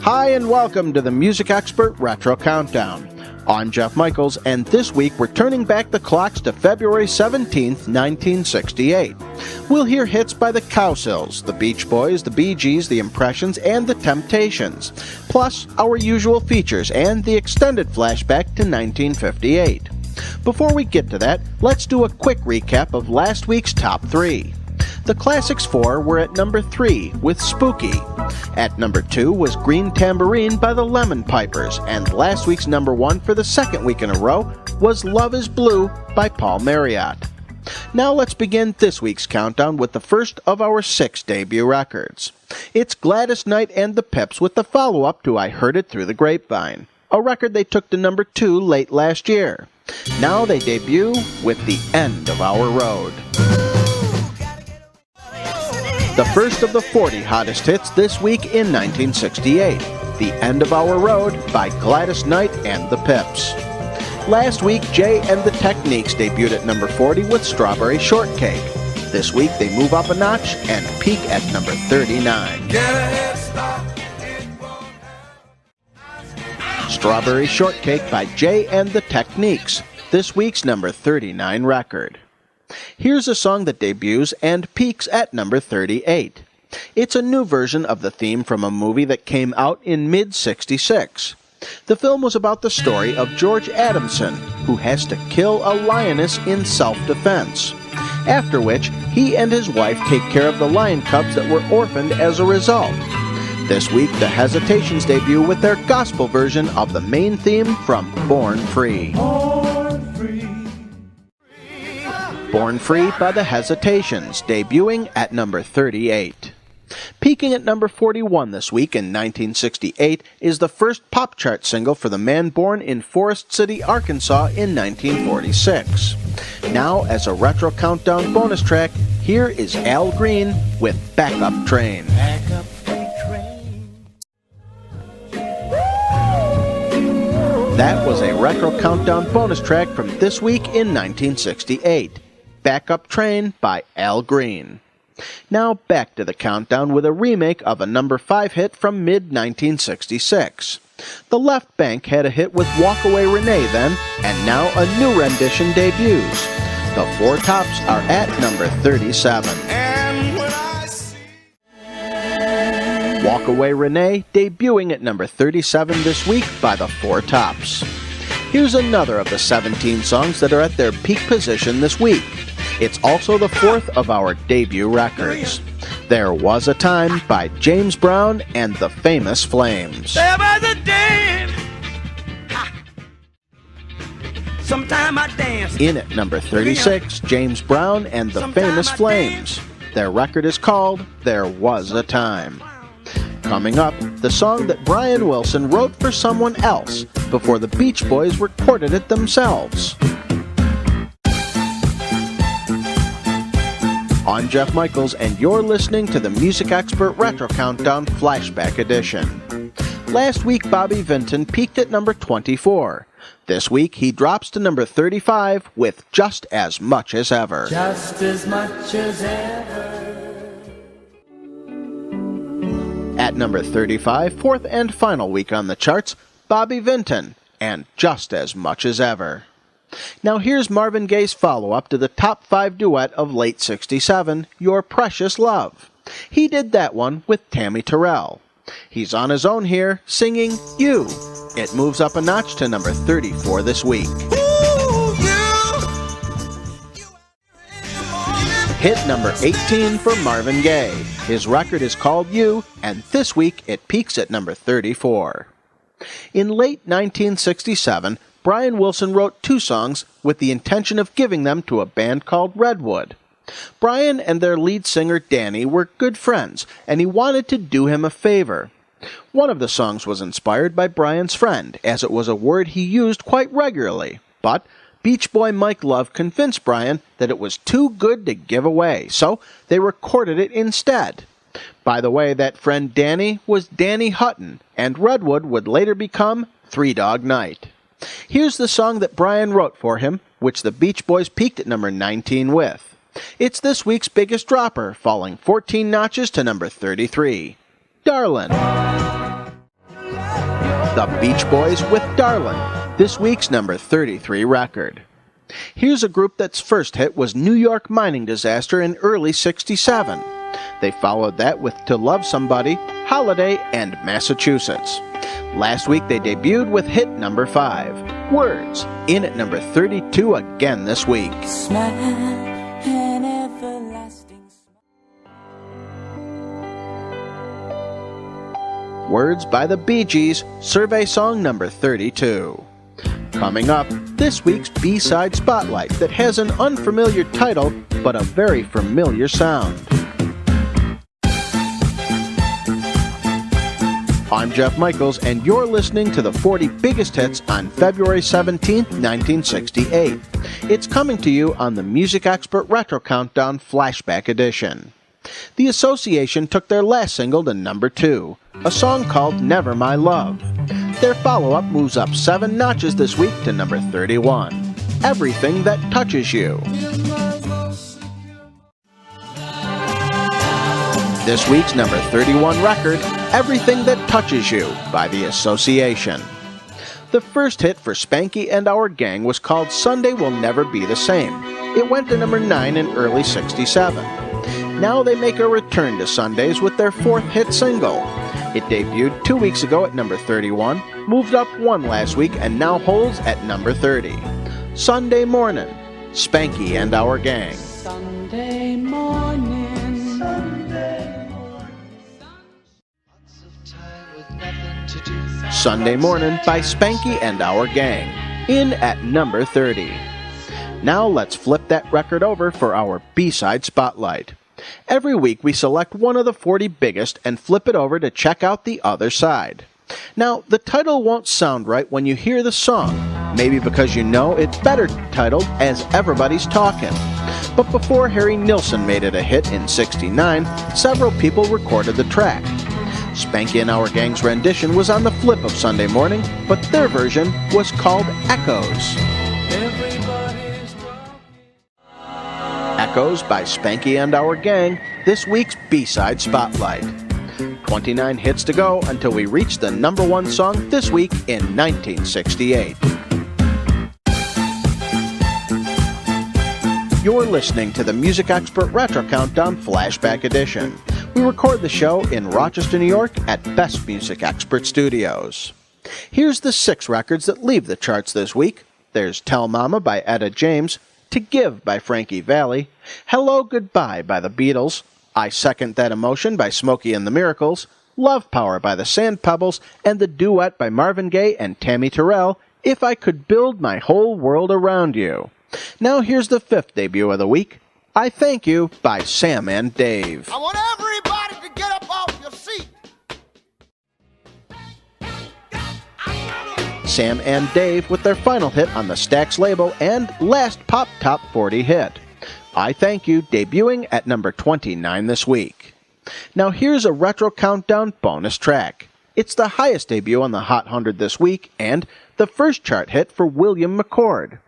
Hi and welcome to the Music Expert Retro Countdown. I'm Jeff Michaels, and this week we're turning back the clocks to February 17th, 1968. We'll hear hits by the Cowsills, the Beach Boys, the Bee Gees, the Impressions, and the Temptations, plus our usual features and the extended flashback to 1958. Before we get to that, let's do a quick recap of last week's top 3. The Classics 4 were at number 3 with Spooky. At number 2 was Green Tambourine by the Lemon Pipers, and last week's number 1 for the second week in a row was Love is Blue by Paul Marriott. Now let's begin this week's countdown with the first of our 6 debut records. It's Gladys Knight and the Pips with the follow-up to I Heard It Through the Grapevine, a record they took to number 2 late last year. Now they debut with The End of Our Road. The first of the 40 hottest hits this week in 1968, The End of Our Road by Gladys Knight and the Pips. Last week, Jay and the Techniques debuted at number 40 with Strawberry Shortcake. This week, they move up a notch and peak at number 39. Strawberry Shortcake by Jay and the Techniques, this week's number 39 record. Here's a song that debuts and peaks at number 38. It's a new version of the theme from a movie that came out in mid-66. The film was about the story of George Adamson, who has to kill a lioness in self-defense, after which he and his wife take care of the lion cubs that were orphaned as a result. This week, the Hesitations debut with their gospel version of the main theme from Born Free. Born Free by the Hesitations, debuting at number 38. Peaking at number 41 this week in 1968 is the first pop chart single for the man born in Forest City, Arkansas in 1946. Now, as a retro countdown bonus track, here is Al Green with Backup Train. That was a retro countdown bonus track from this week in 1968. Backup Train by Al Green. Now back to the countdown with a remake of a number 5 hit from mid-1966. The Left Bank had a hit with Walk Away Renee then, and now a new rendition debuts. The Four Tops are at number 37. Walk Away Renee debuting at number 37 this week by the Four Tops. Here's another of the 17 songs that are at their peak position this week. It's also the fourth of our debut records. There Was a Time by James Brown and the Famous Flames. There was a day. Sometime I dance. In at number 36, James Brown and the Famous Flames. Their record is called There Was a Time. Coming up, the song that Brian Wilson wrote for someone else before the Beach Boys recorded it themselves. I'm Jeff Michaels, and you're listening to the Music Expert Retro Countdown Flashback Edition. Last week, Bobby Vinton peaked at number 24. This week, he drops to number 35 with Just As Much As Ever. Just as much as ever. At number 35, fourth and final week on the charts, Bobby Vinton and Just As Much As Ever. Now here's Marvin Gaye's follow-up to the top 5 duet of late 67, Your Precious Love. He did that one with Tammy Terrell. He's on his own here, singing You. It moves up a notch to number 34 this week. Hit number 18 for Marvin Gaye. His record is called You, and this week it peaks at number 34. In late 1967, Brian Wilson wrote 2 songs with the intention of giving them to a band called Redwood. Brian and their lead singer Danny were good friends, and he wanted to do him a favor. One of the songs was inspired by Brian's friend, as it was a word he used quite regularly, but Beach Boy Mike Love convinced Brian that it was too good to give away, so they recorded it instead. By the way, that friend Danny was Danny Hutton, and Redwood would later become Three Dog Night. Here's the song that Brian wrote for him, which the Beach Boys peaked at number 19 with. It's this week's biggest dropper, falling 14 notches to number 33. Darlin'. The Beach Boys with Darlin', this week's number 33 record. Here's a group that's first hit was New York mining disaster in early '67. They followed that with To Love Somebody, Holiday, and Massachusetts. Last week they debuted with hit number 5, Words, in at number 32 again this week. Smile and everlasting Words by the Bee Gees, survey song number 32. Coming up, this week's B-side spotlight that has an unfamiliar title but a very familiar sound. I'm Jeff Michaels, and you're listening to the 40 biggest hits on February 17, 1968. It's coming to you on the Music Expert Retro Countdown Flashback Edition. The Association took their last single to number 2, a song called Never My Love. Their follow-up moves up 7 notches this week to number 31, Everything That Touches You. This week's number 31 record, Everything That Touches You by The Association. The first hit for Spanky and Our Gang was called Sunday Will Never Be the Same. It went to number 9 in early '67. Now they make a return to Sundays with their 4th hit single. It debuted 2 weeks ago at number 31, moved up 1 last week, and now holds at number 30. Sunday Morning, Spanky and Our Gang. Sunday morning. Sunday Morning by Spanky and Our Gang, in at number 30. Now let's flip that record over for our B-side spotlight. Every week we select one of the 40 biggest and flip it over to check out the other side. Now, the title won't sound right when you hear the song, maybe because you know it's better titled As Everybody's Talkin'. But before Harry Nilsson made it a hit in '69, several people recorded the track. Spanky and Our Gang's rendition was on the flip of Sunday Morning, but their version was called Echoes. Echoes by Spanky and Our Gang, this week's B-side spotlight. 29 hits to go until we reach the number 1 song this week in 1968. You're listening to the Music Expert Retro Countdown Flashback Edition. We record the show in Rochester, New York at Best Music Expert Studios. Here's the 6 records that leave the charts this week. There's Tell Mama by Etta James, To Give by Frankie Valli, Hello Goodbye by the Beatles, I Second That Emotion by Smokey and the Miracles, Love Power by the Sand Pebbles, and the duet by Marvin Gaye and Tammy Terrell, If I Could Build My Whole World Around You. Now here's the 5th debut of the week, I Thank You by Sam and Dave. I want everybody to get up off your seat. Sam and Dave with their final hit on the Stax label and last Pop Top 40 hit. I Thank You debuting at number 29 this week. Now here's a Retro Countdown bonus track. It's the highest debut on the Hot 100 this week and the first chart hit for William McCord.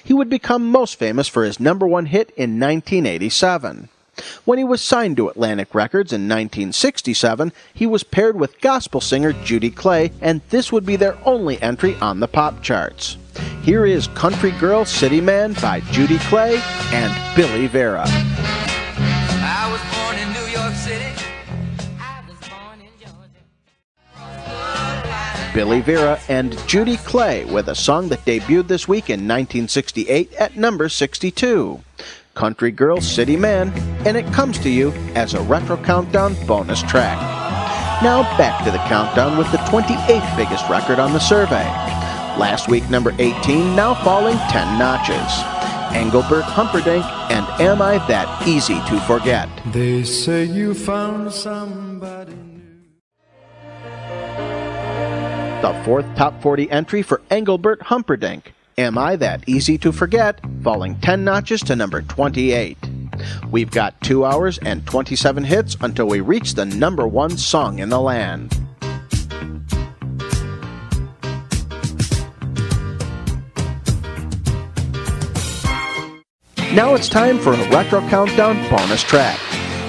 He would become most famous for his number 1 hit in 1987. When he was signed to Atlantic Records in 1967, he was paired with gospel singer Judy Clay, and this would be their only entry on the pop charts. Here is Country Girl City Man by Judy Clay and Billy Vera. I was born in New York City. I was born in Georgia. Billy Vera and Judy Clay with a song that debuted this week in 1968 at number 62. Country Girl City Man, and it comes to you as a Retro Countdown bonus track. Now back to the countdown with the 28th biggest record on the survey. Last week number 18, now falling 10 notches. Engelbert Humperdinck and Am I That Easy to Forget? They say you found somebody new. The 4th top 40 entry for Engelbert Humperdinck. Am I That Easy to Forget, falling 10 notches to number 28. We've got 2 hours and 27 hits until we reach the number 1 song in the land. Now it's time for a Retro Countdown bonus track.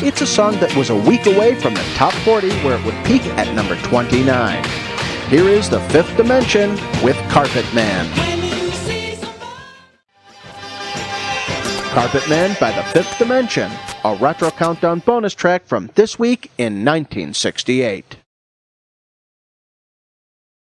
It's a song that was a week away from the top 40 where it would peak at number 29. Here is the Fifth Dimension with Carpet Man. Carpet Man by the Fifth Dimension, a retro countdown bonus track from this week in 1968.